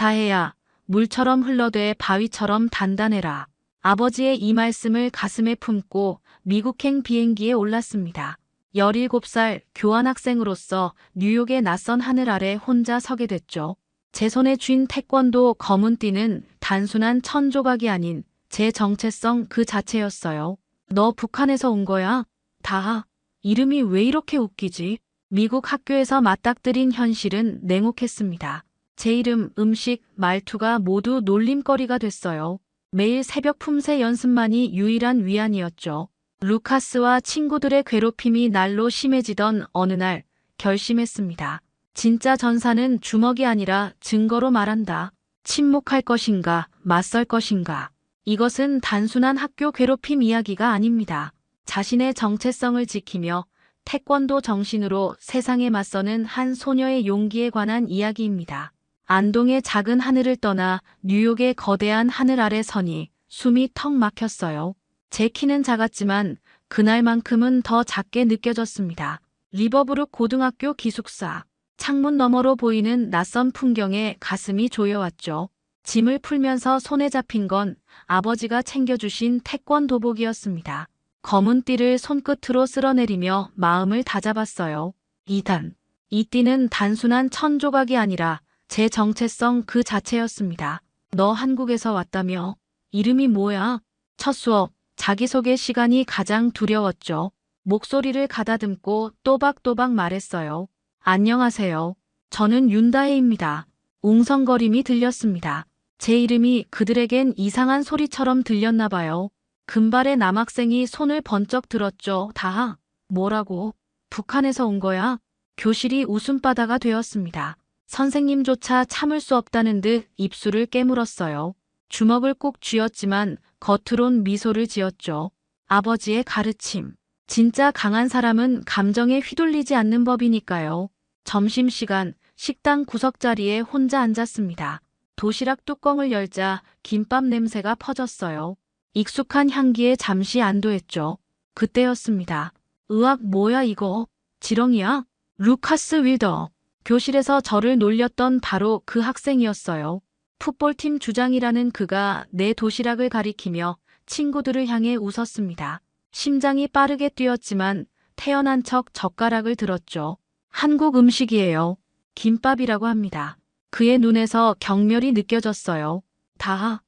다혜야, 물처럼 흘러돼 바위처럼 단단해라. 아버지의 이 말씀을 가슴에 품고 미국행 비행기에 올랐습니다. 17살 교환학생으로서 뉴욕의 낯선 하늘 아래 혼자 서게 됐죠. 제 손에 쥔 태권도 검은 띠는 단순한 천조각이 아닌 제 정체성 그 자체였어요. 너 북한에서 온 거야? 다하. 이름이 왜 이렇게 웃기지? 미국 학교에서 맞닥뜨린 현실은 냉혹했습니다. 제 이름, 음식, 말투가 모두 놀림거리가 됐어요. 매일 새벽 품새 연습만이 유일한 위안이었죠. 루카스와 친구들의 괴롭힘이 날로 심해지던 어느 날 결심했습니다. 진짜 전사는 주먹이 아니라 증거로 말한다. 침묵할 것인가, 맞설 것인가. 이것은 단순한 학교 괴롭힘 이야기가 아닙니다. 자신의 정체성을 지키며 태권도 정신으로 세상에 맞서는 한 소녀의 용기에 관한 이야기입니다. 안동의 작은 하늘을 떠나 뉴욕의 거대한 하늘 아래 서니 숨이 턱 막혔어요. 제 키는 작았지만 그날만큼은 더 작게 느껴졌습니다. 리버브룩 고등학교 기숙사. 창문 너머로 보이는 낯선 풍경에 가슴이 조여왔죠. 짐을 풀면서 손에 잡힌 건 아버지가 챙겨주신 태권도복이었습니다. 검은 띠를 손끝으로 쓸어내리며 마음을 다잡았어요. 2단. 이 띠는 단순한 천조각이 아니라 제 정체성 그 자체였습니다. 너 한국에서 왔다며? 이름이 뭐야? 첫 수업, 자기소개 시간이 가장 두려웠죠. 목소리를 가다듬고 또박또박 말했어요. 안녕하세요. 저는 윤다혜입니다. 웅성거림이 들렸습니다. 제 이름이 그들에겐 이상한 소리처럼 들렸나 봐요. 금발의 남학생이 손을 번쩍 들었죠. 다하. 뭐라고? 북한에서 온 거야? 교실이 웃음바다가 되었습니다. 선생님조차 참을 수 없다는 듯 입술을 깨물었어요. 주먹을 꼭 쥐었지만 겉으론 미소를 지었죠. 아버지의 가르침. 진짜 강한 사람은 감정에 휘둘리지 않는 법이니까요. 점심시간 식당 구석자리에 혼자 앉았습니다. 도시락 뚜껑을 열자 김밥 냄새가 퍼졌어요. 익숙한 향기에 잠시 안도했죠. 그때였습니다. 으악 뭐야 이거? 지렁이야? 루카스 윌더. 교실에서 저를 놀렸던 바로 그 학생이었어요. 풋볼팀 주장이라는 그가 내 도시락을 가리키며 친구들을 향해 웃었습니다. 심장이 빠르게 뛰었지만 태연한 척 젓가락을 들었죠. 한국 음식이에요. 김밥이라고 합니다. 그의 눈에서 경멸이 느껴졌어요. 다하,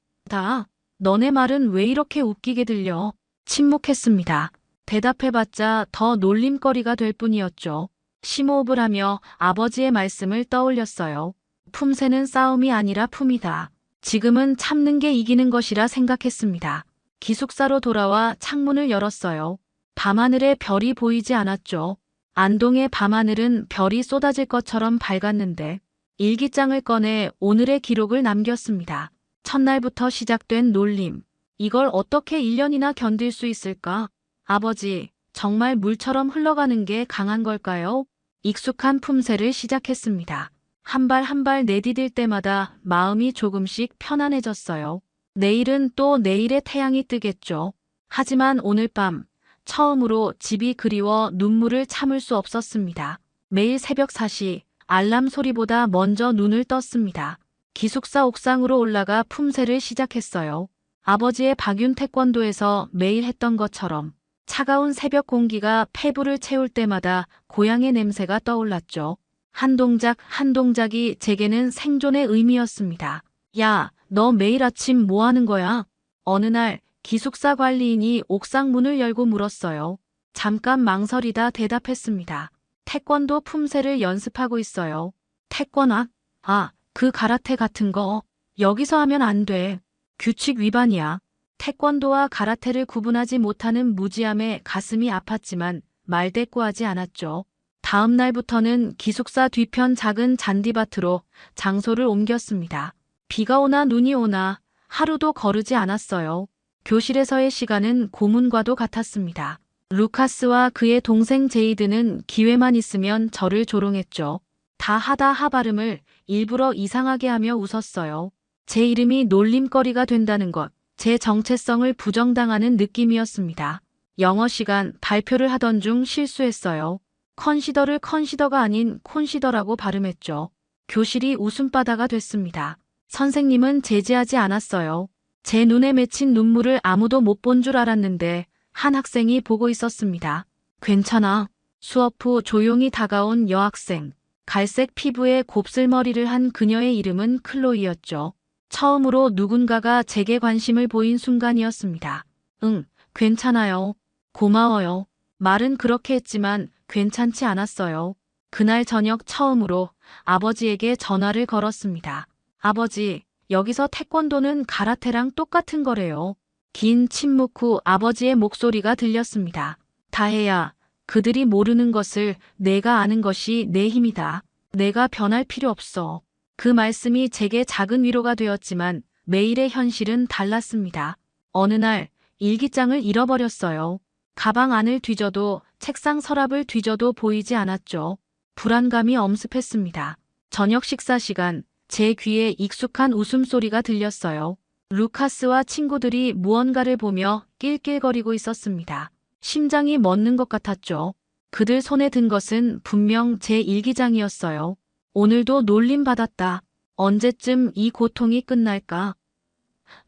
너네 말은 왜 이렇게 웃기게 들려? 침묵했습니다. 대답해봤자 더 놀림거리가 될 뿐이었죠. 심호흡을 하며 아버지의 말씀을 떠올렸어요. 품새는 싸움이 아니라 품이다. 지금은 참는 게 이기는 것이라 생각했습니다. 기숙사로 돌아와 창문을 열었어요. 밤하늘에 별이 보이지 않았죠. 안동의 밤하늘은 별이 쏟아질 것처럼 밝았는데 일기장을 꺼내 오늘의 기록을 남겼습니다. 첫날부터 시작된 놀림. 이걸 어떻게 1년이나 견딜 수 있을까? 아버지, 정말 물처럼 흘러가는 게 강한 걸까요? 익숙한 품새를 시작했습니다. 한 발 한 발 내디딜 때마다 마음이 조금씩 편안해졌어요. 내일은 또 내일의 태양이 뜨겠죠. 하지만 오늘 밤 처음으로 집이 그리워 눈물을 참을 수 없었습니다. 매일 새벽 4시 알람 소리보다 먼저 눈을 떴습니다. 기숙사 옥상으로 올라가 품새를 시작했어요. 아버지의 박윤 태권도에서 매일 했던 것처럼 차가운 새벽 공기가 폐부를 채울 때마다 고향의 냄새가 떠올랐죠. 한 동작 한 동작이 제게는 생존의 의미였습니다. 야, 너 매일 아침 뭐 하는 거야? 어느 날 기숙사 관리인이 옥상 문을 열고 물었어요. 잠깐 망설이다 대답했습니다. 태권도 품새를 연습하고 있어요. 태권학? 아, 그 가라테 같은 거. 여기서 하면 안 돼. 규칙 위반이야. 태권도와 가라테를 구분하지 못하는 무지함에 가슴이 아팠지만 말대꾸하지 않았죠. 다음 날부터는 기숙사 뒤편 작은 잔디밭으로 장소를 옮겼습니다. 비가 오나 눈이 오나 하루도 거르지 않았어요. 교실에서의 시간은 고문과도 같았습니다. 루카스와 그의 동생 제이드는 기회만 있으면 저를 조롱했죠. 다 하다 하 발음을 일부러 이상하게 하며 웃었어요. 제 이름이 놀림거리가 된다는 것, 제 정체성을 부정당하는 느낌이었습니다. 영어 시간 발표를 하던 중 실수했어요. 컨시더를 컨시더가 아닌 콘시더라고 발음했죠. 교실이 웃음바다가 됐습니다. 선생님은 제지하지 않았어요. 제 눈에 맺힌 눈물을 아무도 못 본 줄 알았는데 한 학생이 보고 있었습니다. 괜찮아. 수업 후 조용히 다가온 여학생. 갈색 피부에 곱슬머리를 한 그녀의 이름은 클로이였죠. 처음으로 누군가가 제게 관심을 보인 순간이었습니다. 응, 괜찮아요. 고마워요. 말은 그렇게 했지만 괜찮지 않았어요. 그날 저녁 처음으로 아버지에게 전화를 걸었습니다. 아버지, 여기서 태권도는 가라테랑 똑같은 거래요. 긴 침묵 후 아버지의 목소리가 들렸습니다. 다혜야, 그들이 모르는 것을 내가 아는 것이 내 힘이다. 내가 변할 필요 없어. 그 말씀이 제게 작은 위로가 되었지만 매일의 현실은 달랐습니다. 어느 날 일기장을 잃어버렸어요. 가방 안을 뒤져도 책상 서랍을 뒤져도 보이지 않았죠. 불안감이 엄습했습니다. 저녁 식사 시간, 제 귀에 익숙한 웃음소리가 들렸어요. 루카스와 친구들이 무언가를 보며 낄낄거리고 있었습니다. 심장이 멎는 것 같았죠. 그들 손에 든 것은 분명 제 일기장이었어요. 오늘도 놀림받았다. 언제쯤 이 고통이 끝날까?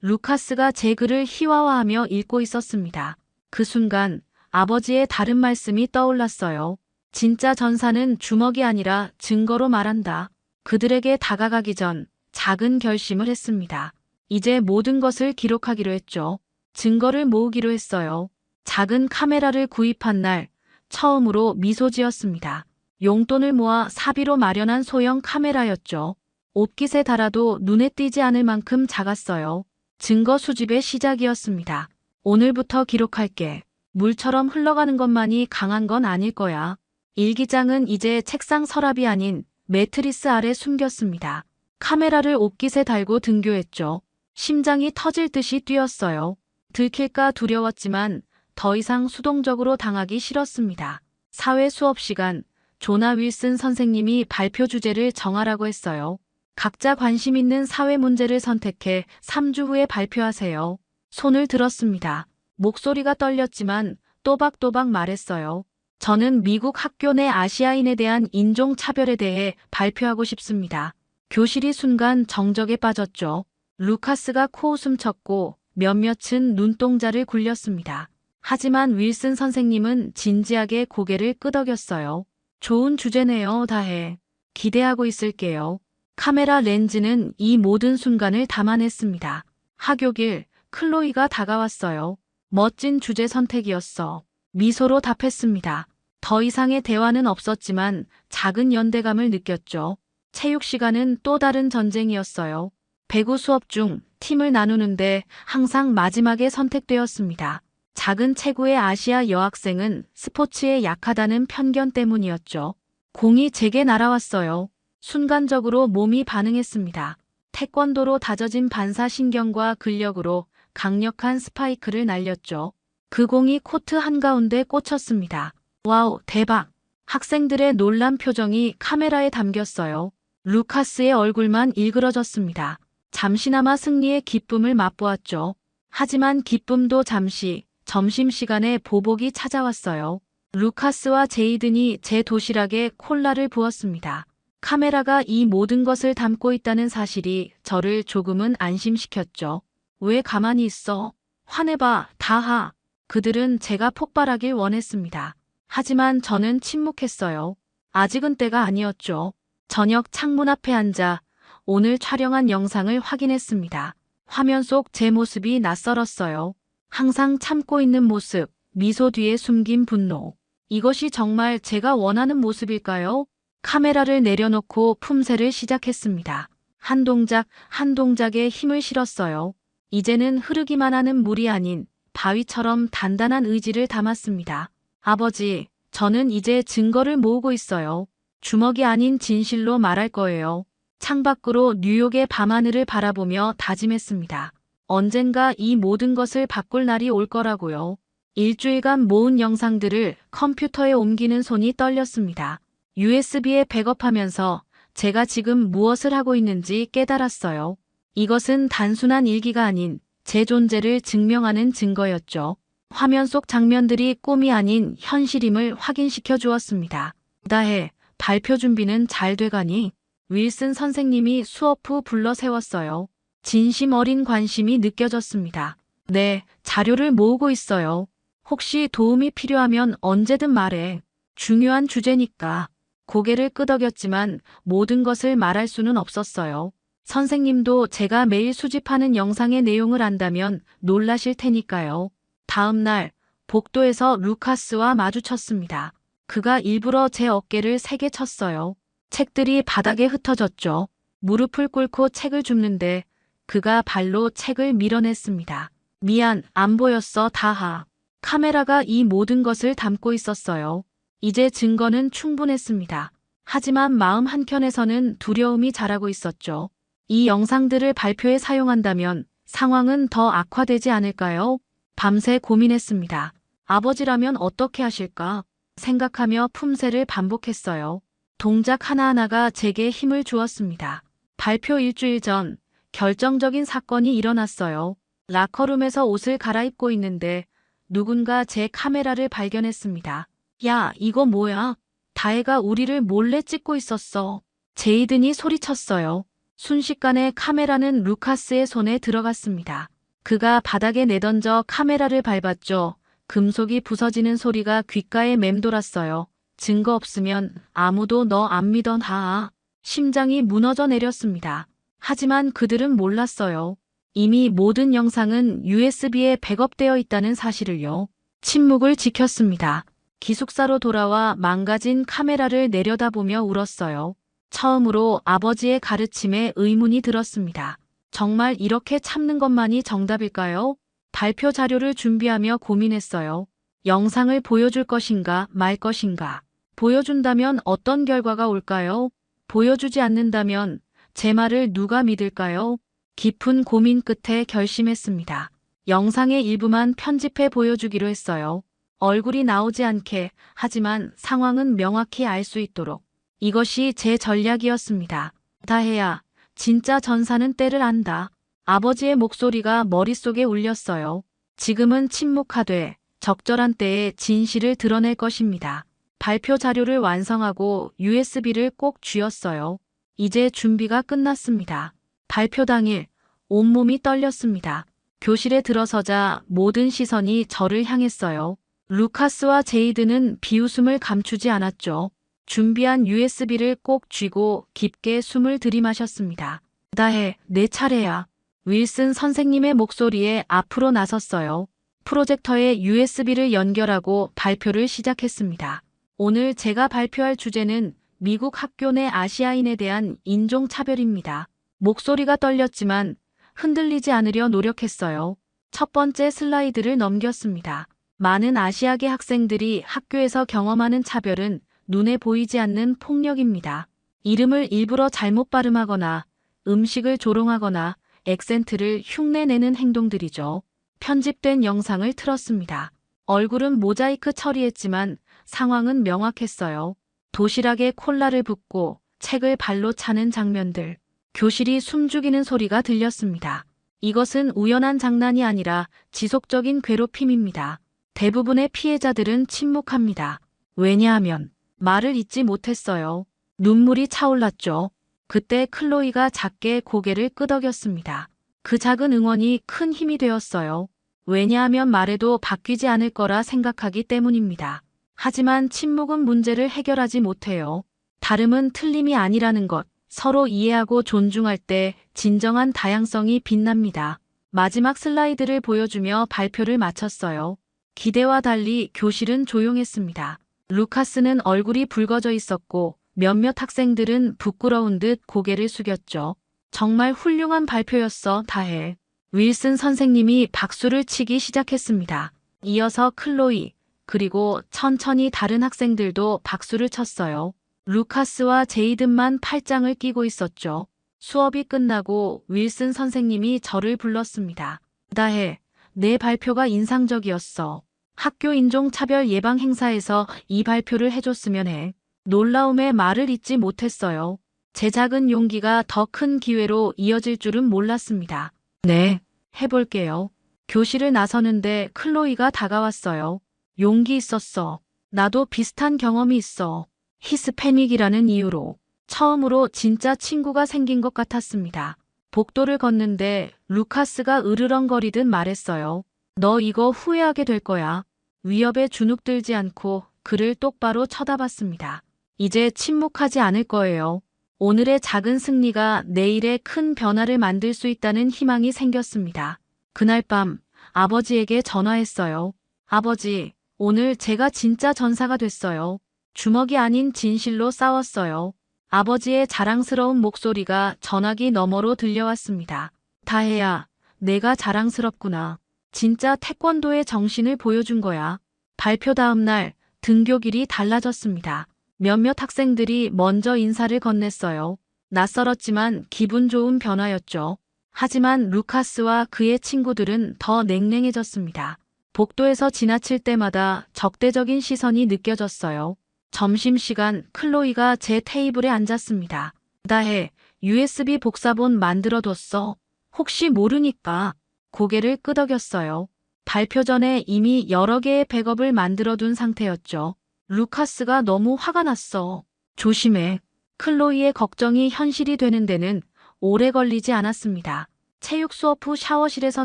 루카스가 제 글을 희화화하며 읽고 있었습니다. 그 순간 아버지의 다른 말씀이 떠올랐어요. 진짜 전사는 주먹이 아니라 증거로 말한다. 그들에게 다가가기 전 작은 결심을 했습니다. 이제 모든 것을 기록하기로 했죠. 증거를 모으기로 했어요. 작은 카메라를 구입한 날 처음으로 미소 지었습니다. 용돈을 모아 사비로 마련한 소형 카메라였죠. 옷깃에 달아도 눈에 띄지 않을 만큼 작았어요. 증거 수집의 시작이었습니다. 오늘부터 기록할게. 물처럼 흘러가는 것만이 강한 건 아닐 거야. 일기장은 이제 책상 서랍이 아닌 매트리스 아래 숨겼습니다. 카메라를 옷깃에 달고 등교했죠. 심장이 터질 듯이 뛰었어요. 들킬까 두려웠지만 더 이상 수동적으로 당하기 싫었습니다. 사회 수업 시간, 조나 윌슨 선생님이 발표 주제를 정하라고 했어요. 각자 관심 있는 사회 문제를 선택해 3주 후에 발표하세요. 손을 들었습니다. 목소리가 떨렸지만 또박또박 말했어요. 저는 미국 학교 내 아시아인에 대한 인종차별에 대해 발표하고 싶습니다. 교실이 순간 정적에 빠졌죠. 루카스가 코웃음 쳤고 몇몇은 눈동자를 굴렸습니다. 하지만 윌슨 선생님은 진지하게 고개를 끄덕였어요. 좋은 주제네요, 다혜. 기대하고 있을게요. 카메라 렌즈는 이 모든 순간을 담아냈습니다. 하교길, 클로이가 다가왔어요. 멋진 주제 선택이었어. 미소로 답했습니다. 더 이상의 대화는 없었지만 작은 연대감을 느꼈죠. 체육 시간은 또 다른 전쟁이었어요. 배구 수업 중 팀을 나누는데 항상 마지막에 선택되었습니다. 작은 체구의 아시아 여학생은 스포츠에 약하다는 편견 때문이었죠. 공이 제게 날아왔어요. 순간적으로 몸이 반응했습니다. 태권도로 다져진 반사신경과 근력으로 강력한 스파이크를 날렸죠. 그 공이 코트 한가운데 꽂혔습니다. 와우, 대박! 학생들의 놀란 표정이 카메라에 담겼어요. 루카스의 얼굴만 일그러졌습니다. 잠시나마 승리의 기쁨을 맛보았죠. 하지만 기쁨도 잠시, 점심시간에 보복이 찾아왔어요. 루카스와 제이든이 제 도시락에 콜라를 부었습니다. 카메라가 이 모든 것을 담고 있다는 사실이 저를 조금은 안심시켰죠. 왜 가만히 있어? 화내봐, 다하. 그들은 제가 폭발하길 원했습니다. 하지만 저는 침묵했어요. 아직은 때가 아니었죠. 저녁 창문 앞에 앉아 오늘 촬영한 영상을 확인했습니다. 화면 속 제 모습이 낯설었어요. 항상 참고 있는 모습, 미소 뒤에 숨긴 분노. 이것이 정말 제가 원하는 모습일까요? 카메라를 내려놓고 품새를 시작했습니다. 한 동작, 한 동작에 힘을 실었어요. 이제는 흐르기만 하는 물이 아닌 바위처럼 단단한 의지를 담았습니다. 아버지, 저는 이제 증거를 모으고 있어요. 주먹이 아닌 진실로 말할 거예요. 창밖으로 뉴욕의 밤하늘을 바라보며 다짐했습니다. 언젠가 이 모든 것을 바꿀 날이 올 거라고요. 일주일간 모은 영상들을 컴퓨터에 옮기는 손이 떨렸습니다. USB에 백업하면서 제가 지금 무엇을 하고 있는지 깨달았어요. 이것은 단순한 일기가 아닌 제 존재를 증명하는 증거였죠. 화면 속 장면들이 꿈이 아닌 현실임을 확인시켜 주었습니다. 다혜, 발표 준비는 잘 돼가니? 윌슨 선생님이 수업 후 불러 세웠어요. 진심 어린 관심이 느껴졌습니다. 네, 자료를 모으고 있어요. 혹시 도움이 필요하면 언제든 말해. 중요한 주제니까. 고개를 끄덕였지만 모든 것을 말할 수는 없었어요. 선생님도 제가 매일 수집하는 영상의 내용을 안다면 놀라실 테니까요. 다음 날, 복도에서 루카스와 마주쳤습니다. 그가 일부러 제 어깨를 세게 쳤어요. 책들이 바닥에 흩어졌죠. 무릎을 꿇고 책을 줍는데 그가 발로 책을 밀어냈습니다. 미안, 안 보였어, 다하. 카메라가 이 모든 것을 담고 있었어요. 이제 증거는 충분했습니다. 하지만 마음 한켠에서는 두려움이 자라고 있었죠. 이 영상들을 발표에 사용한다면 상황은 더 악화되지 않을까요? 밤새 고민했습니다. 아버지라면 어떻게 하실까? 생각하며 품새를 반복했어요. 동작 하나하나가 제게 힘을 주었습니다. 발표 일주일 전 결정적인 사건이 일어났어요. 라커룸에서 옷을 갈아입고 있는데 누군가 제 카메라를 발견했습니다. 야, 이거 뭐야? 다혜가 우리를 몰래 찍고 있었어. 제이든이 소리쳤어요. 순식간에 카메라는 루카스의 손에 들어갔습니다. 그가 바닥에 내던져 카메라를 밟았죠. 금속이 부서지는 소리가 귓가에 맴돌았어요. 증거 없으면 아무도 너 안 믿어 다. 심장이 무너져 내렸습니다. 하지만 그들은 몰랐어요. 이미 모든 영상은 USB에 백업되어 있다는 사실을요. 침묵을 지켰습니다. 기숙사로 돌아와 망가진 카메라를 내려다보며 울었어요. 처음으로 아버지의 가르침에 의문이 들었습니다. 정말 이렇게 참는 것만이 정답일까요? 발표 자료를 준비하며 고민했어요. 영상을 보여줄 것인가 말 것인가. 보여준다면 어떤 결과가 올까요? 보여주지 않는다면 제 말을 누가 믿을까요? 깊은 고민 끝에 결심했습니다. 영상의 일부만 편집해 보여주기로 했어요. 얼굴이 나오지 않게, 하지만 상황은 명확히 알 수 있도록. 이것이 제 전략이었습니다. 다혜야, 진짜 전사는 때를 안다. 아버지의 목소리가 머릿속에 울렸어요. 지금은 침묵하되 적절한 때에 진실을 드러낼 것입니다. 발표 자료를 완성하고 USB를 꼭 쥐었어요. 이제 준비가 끝났습니다. 발표 당일 온몸이 떨렸습니다. 교실에 들어서자 모든 시선이 저를 향했어요. 루카스와 제이드는 비웃음을 감추지 않았죠. 준비한 USB를 꼭 쥐고 깊게 숨을 들이마셨습니다. 다혜, 내 차례야. 윌슨 선생님의 목소리에 앞으로 나섰어요. 프로젝터에 USB를 연결하고 발표를 시작했습니다. 오늘 제가 발표할 주제는 미국 학교 내 아시아인에 대한 인종차별입니다. 목소리가 떨렸지만 흔들리지 않으려 노력했어요. 첫 번째 슬라이드를 넘겼습니다. 많은 아시아계 학생들이 학교에서 경험하는 차별은 눈에 보이지 않는 폭력입니다. 이름을 일부러 잘못 발음하거나 음식을 조롱하거나 액센트를 흉내내는 행동들이죠. 편집된 영상을 틀었습니다. 얼굴은 모자이크 처리했지만 상황은 명확했어요. 도시락에 콜라를 붓고 책을 발로 차는 장면들. 교실이 숨죽이는 소리가 들렸습니다. 이것은 우연한 장난이 아니라 지속적인 괴롭힘입니다. 대부분의 피해자들은 침묵합니다. 왜냐하면 말을 잇지 못했어요. 눈물이 차올랐죠. 그때 클로이가 작게 고개를 끄덕였습니다. 그 작은 응원이 큰 힘이 되었어요. 왜냐하면 말해도 바뀌지 않을 거라 생각하기 때문입니다. 하지만 침묵은 문제를 해결하지 못해요. 다름은 틀림이 아니라는 것, 서로 이해하고 존중할 때 진정한 다양성이 빛납니다. 마지막 슬라이드를 보여주며 발표를 마쳤어요. 기대와 달리 교실은 조용했습니다. 루카스는 얼굴이 붉어져 있었고 몇몇 학생들은 부끄러운 듯 고개를 숙였죠. 정말 훌륭한 발표였어, 다혜. 윌슨 선생님이 박수를 치기 시작했습니다. 이어서 클로이, 그리고 천천히 다른 학생들도 박수를 쳤어요. 루카스와 제이든만 팔짱을 끼고 있었죠. 수업이 끝나고 윌슨 선생님이 저를 불렀습니다. 다혜, 내 발표가 인상적이었어. 학교 인종차별 예방 행사에서 이 발표를 해줬으면 해. 놀라움에 말을 잇지 못했어요. 제 작은 용기가 더 큰 기회로 이어질 줄은 몰랐습니다. 네, 해볼게요. 교실을 나서는데 클로이가 다가왔어요. 용기 있었어. 나도 비슷한 경험이 있어. 히스패닉이라는 이유로. 처음으로 진짜 친구가 생긴 것 같았습니다. 복도를 걷는데 루카스가 으르렁거리듯 말했어요. 너 이거 후회하게 될 거야. 위협에 주눅들지 않고 그를 똑바로 쳐다봤습니다. 이제 침묵하지 않을 거예요. 오늘의 작은 승리가 내일의 큰 변화를 만들 수 있다는 희망이 생겼습니다. 그날 밤 아버지에게 전화했어요. 아버지, 오늘 제가 진짜 전사가 됐어요. 주먹이 아닌 진실로 싸웠어요. 아버지의 자랑스러운 목소리가 전화기 너머로 들려왔습니다. 다혜야, 내가 자랑스럽구나. 진짜 태권도의 정신을 보여준 거야. 발표 다음 날 등교길이 달라졌습니다. 몇몇 학생들이 먼저 인사를 건넸어요. 낯설었지만 기분 좋은 변화였죠. 하지만 루카스와 그의 친구들은 더 냉랭해졌습니다. 복도에서 지나칠 때마다 적대적인 시선이 느껴졌어요. 점심시간 클로이가 제 테이블에 앉았습니다. 다혜, USB 복사본 만들어뒀어. 혹시 모르니까. 고개를 끄덕였어요. 발표 전에 이미 여러 개의 백업을 만들어둔 상태였죠. 루카스가 너무 화가 났어. 조심해. 클로이의 걱정이 현실이 되는 데는 오래 걸리지 않았습니다. 체육 수업 후 샤워실에서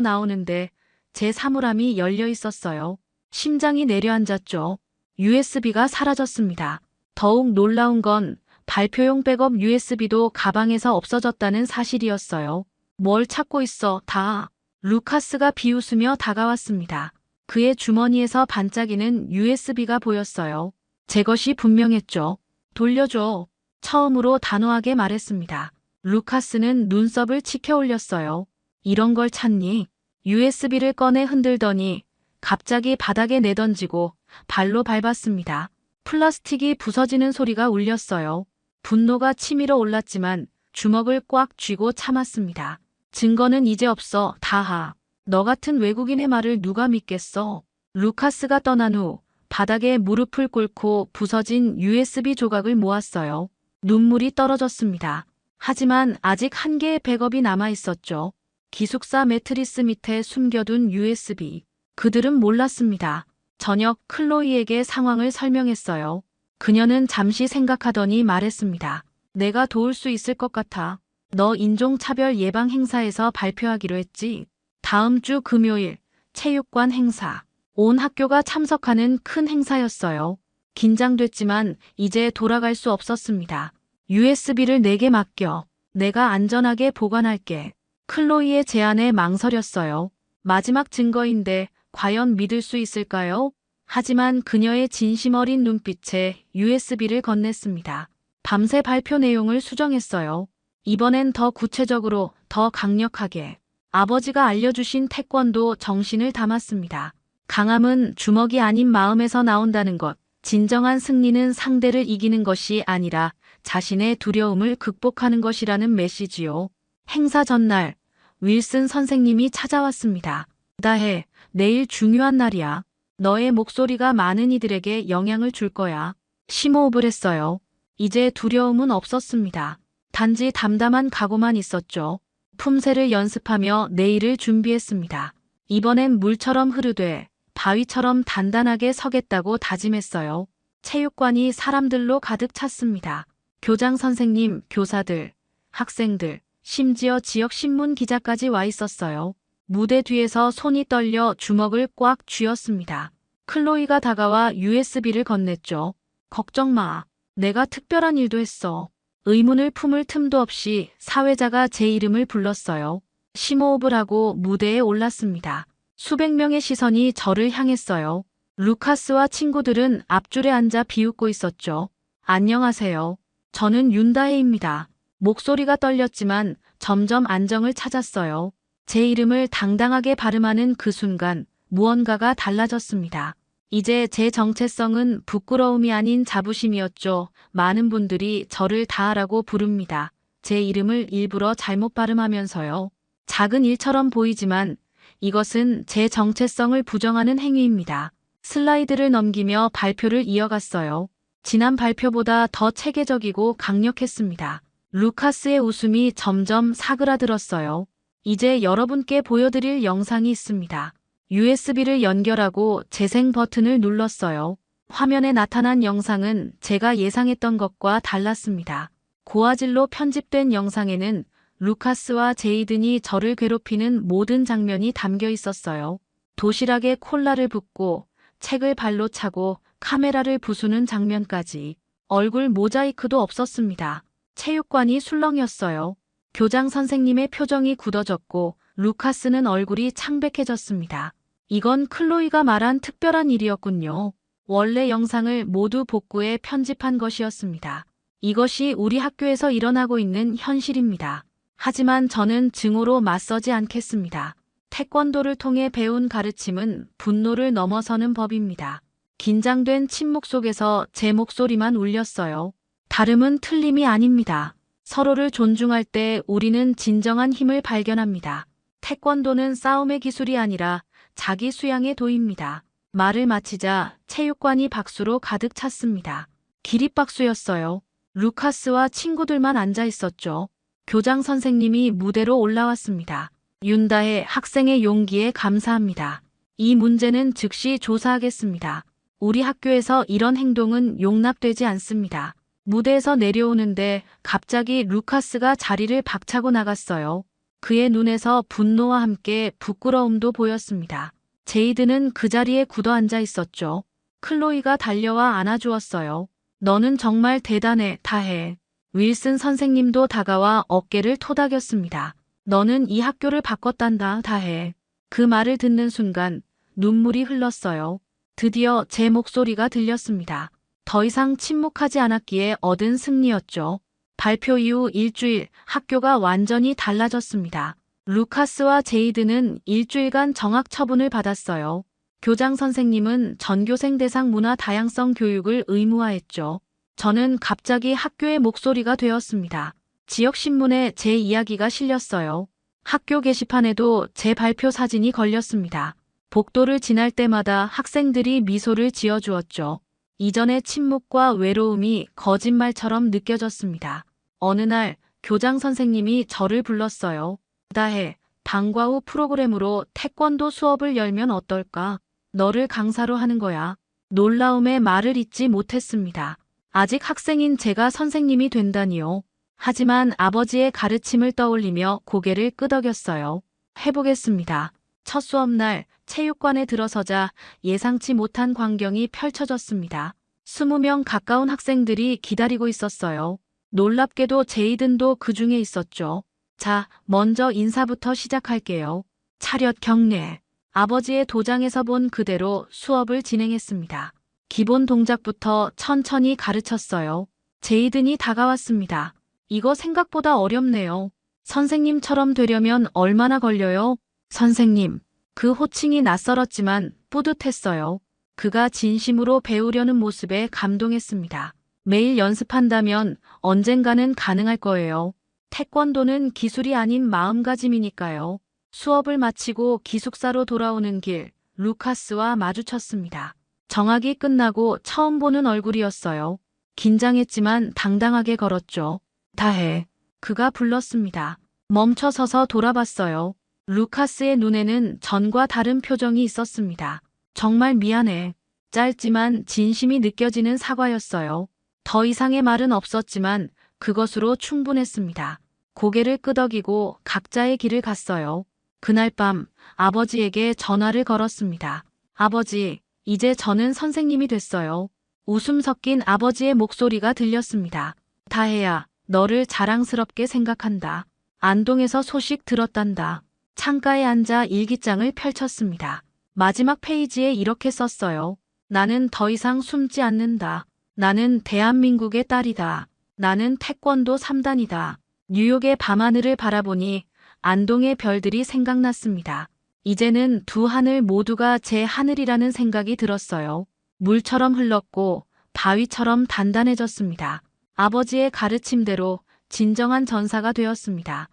나오는데 제 사물함이 열려 있었어요. 심장이 내려앉았죠. USB가 사라졌습니다. 더욱 놀라운 건 발표용 백업 USB도 가방에서 없어졌다는 사실이었어요. 뭘 찾고 있어, 다. 루카스가 비웃으며 다가왔습니다. 그의 주머니에서 반짝이는 USB가 보였어요. 제 것이 분명했죠. 돌려줘. 처음으로 단호하게 말했습니다. 루카스는 눈썹을 치켜 올렸어요. 이런 걸 찾니? USB를 꺼내 흔들더니 갑자기 바닥에 내던지고 발로 밟았습니다. 플라스틱이 부서지는 소리가 울렸어요. 분노가 치밀어 올랐지만 주먹을 꽉 쥐고 참았습니다. 증거는 이제 없어, 다하. 너 같은 외국인의 말을 누가 믿겠어? 루카스가 떠난 후 바닥에 무릎을 꿇고 부서진 USB 조각을 모았어요. 눈물이 떨어졌습니다. 하지만 아직 한 개의 백업이 남아 있었죠. 기숙사 매트리스 밑에 숨겨둔 USB. 그들은 몰랐습니다. 저녁 클로이에게 상황을 설명했어요. 그녀는 잠시 생각하더니 말했습니다. 내가 도울 수 있을 것 같아. 너 인종차별 예방 행사에서 발표하기로 했지? 다음 주 금요일 체육관 행사. 온 학교가 참석하는 큰 행사였어요. 긴장됐지만 이제 돌아갈 수 없었습니다. USB를 내게 맡겨. 내가 안전하게 보관할게. 클로이의 제안에 망설였어요. 마지막 증거인데 과연 믿을 수 있을까요? 하지만 그녀의 진심 어린 눈빛에 USB를 건넸습니다. 밤새 발표 내용을 수정했어요. 이번엔 더 구체적으로, 더 강력하게. 아버지가 알려주신 태권도 정신을 담았습니다. 강함은 주먹이 아닌 마음에서 나온다는 것. 진정한 승리는 상대를 이기는 것이 아니라 자신의 두려움을 극복하는 것이라는 메시지요. 행사 전날 윌슨 선생님이 찾아왔습니다. 다혜, 내일 중요한 날이야. 너의 목소리가 많은 이들에게 영향을 줄 거야. 심호흡을 했어요. 이제 두려움은 없었습니다. 단지 담담한 각오만 있었죠. 품새를 연습하며 내일을 준비했습니다. 이번엔 물처럼 흐르되 바위처럼 단단하게 서겠다고 다짐했어요. 체육관이 사람들로 가득 찼습니다. 교장 선생님, 교사들, 학생들, 심지어 지역 신문 기자까지 와 있었어요. 무대 뒤에서 손이 떨려 주먹을 꽉 쥐었습니다. 클로이가 다가와 USB를 건넸죠. 걱정 마. 내가 특별한 일도 했어. 의문을 품을 틈도 없이 사회자가 제 이름을 불렀어요. 심호흡을 하고 무대에 올랐습니다. 수백 명의 시선이 저를 향했어요. 루카스와 친구들은 앞줄에 앉아 비웃고 있었죠. 안녕하세요. 저는 윤다혜입니다. 목소리가 떨렸지만 점점 안정을 찾았어요. 제 이름을 당당하게 발음하는 그 순간 무언가가 달라졌습니다. 이제 제 정체성은 부끄러움이 아닌 자부심이었죠. 많은 분들이 저를 다하라고 부릅니다. 제 이름을 일부러 잘못 발음하면서요. 작은 일처럼 보이지만 이것은 제 정체성을 부정하는 행위입니다. 슬라이드를 넘기며 발표를 이어갔어요. 지난 발표보다 더 체계적이고 강력했습니다. 루카스의 웃음이 점점 사그라들었어요. 이제 여러분께 보여드릴 영상이 있습니다. USB를 연결하고 재생 버튼을 눌렀어요. 화면에 나타난 영상은 제가 예상했던 것과 달랐습니다. 고화질로 편집된 영상에는 루카스와 제이든이 저를 괴롭히는 모든 장면이 담겨 있었어요. 도시락에 콜라를 붓고 책을 발로 차고 카메라를 부수는 장면까지. 얼굴 모자이크도 없었습니다. 체육관이 술렁이었어요. 교장 선생님의 표정이 굳어졌고 루카스는 얼굴이 창백해졌습니다. 이건 클로이가 말한 특별한 일이었군요. 원래 영상을 모두 복구해 편집한 것이었습니다. 이것이 우리 학교에서 일어나고 있는 현실입니다. 하지만 저는 증오로 맞서지 않겠습니다. 태권도를 통해 배운 가르침은 분노를 넘어서는 법입니다. 긴장된 침묵 속에서 제 목소리만 울렸어요. 다름은 틀림이 아닙니다. 서로를 존중할 때 우리는 진정한 힘을 발견합니다. 태권도는 싸움의 기술이 아니라 자기 수양의 도입니다. 말을 마치자 체육관이 박수로 가득 찼습니다. 기립박수였어요. 루카스와 친구들만 앉아 있었죠. 교장 선생님이 무대로 올라왔습니다. 윤다혜 학생의 용기에 감사합니다. 이 문제는 즉시 조사하겠습니다. 우리 학교에서 이런 행동은 용납되지 않습니다. 무대에서 내려오는데 갑자기 루카스가 자리를 박차고 나갔어요. 그의 눈에서 분노와 함께 부끄러움도 보였습니다. 제이드는 그 자리에 굳어앉아 있었죠. 클로이가 달려와 안아주었어요. 너는 정말 대단해, 다혜. 윌슨 선생님도 다가와 어깨를 토닥였습니다. 너는 이 학교를 바꿨단다, 다혜. 그 말을 듣는 순간 눈물이 흘렀어요. 드디어 제 목소리가 들렸습니다. 더 이상 침묵하지 않았기에 얻은 승리였죠. 발표 이후 일주일 학교가 완전히 달라졌습니다. 루카스와 제이드는 일주일간 정학 처분을 받았어요. 교장 선생님은 전교생 대상 문화 다양성 교육을 의무화했죠. 저는 갑자기 학교의 목소리가 되었습니다. 지역신문에 제 이야기가 실렸어요. 학교 게시판에도 제 발표 사진이 걸렸습니다. 복도를 지날 때마다 학생들이 미소를 지어주었죠. 이전의 침묵과 외로움이 거짓말처럼 느껴졌습니다. 어느 날 교장 선생님이 저를 불렀어요. 다혜, 방과 후 프로그램으로 태권도 수업을 열면 어떨까? 너를 강사로 하는 거야. 놀라움에 말을 잇지 못했습니다. 아직 학생인 제가 선생님이 된다니요. 하지만 아버지의 가르침을 떠올리며 고개를 끄덕였어요. 해보겠습니다. 첫 수업날 체육관에 들어서자 예상치 못한 광경이 펼쳐졌습니다. 20명 가까운 학생들이 기다리고 있었어요. 놀랍게도 제이든도 그 중에 있었죠. 자, 먼저 인사부터 시작할게요. 차렷 경례. 아버지의 도장에서 본 그대로 수업을 진행했습니다. 기본 동작부터 천천히 가르쳤어요. 제이든이 다가왔습니다. 이거 생각보다 어렵네요. 선생님처럼 되려면 얼마나 걸려요? 선생님. 그 호칭이 낯설었지만 뿌듯했어요. 그가 진심으로 배우려는 모습에 감동했습니다. 매일 연습한다면 언젠가는 가능할 거예요. 태권도는 기술이 아닌 마음가짐이니까요. 수업을 마치고 기숙사로 돌아오는 길, 루카스와 마주쳤습니다. 정학이 끝나고 처음 보는 얼굴이었어요. 긴장했지만 당당하게 걸었죠. 다혜. 그가 불렀습니다. 멈춰서서 돌아봤어요. 루카스의 눈에는 전과 다른 표정이 있었습니다. 정말 미안해. 짧지만 진심이 느껴지는 사과였어요. 더 이상의 말은 없었지만 그것으로 충분했습니다. 고개를 끄덕이고 각자의 길을 갔어요. 그날 밤 아버지에게 전화를 걸었습니다. 아버지, 이제 저는 선생님이 됐어요. 웃음 섞인 아버지의 목소리가 들렸습니다. 다혜야, 너를 자랑스럽게 생각한다. 안동에서 소식 들었단다. 창가에 앉아 일기장을 펼쳤습니다. 마지막 페이지에 이렇게 썼어요. 나는 더 이상 숨지 않는다. 나는 대한민국의 딸이다. 나는 태권도 3단이다. 뉴욕의 밤하늘을 바라보니 안동의 별들이 생각났습니다. 이제는 두 하늘 모두가 제 하늘이라는 생각이 들었어요. 물처럼 흘렀고 바위처럼 단단해졌습니다. 아버지의 가르침대로 진정한 전사가 되었습니다.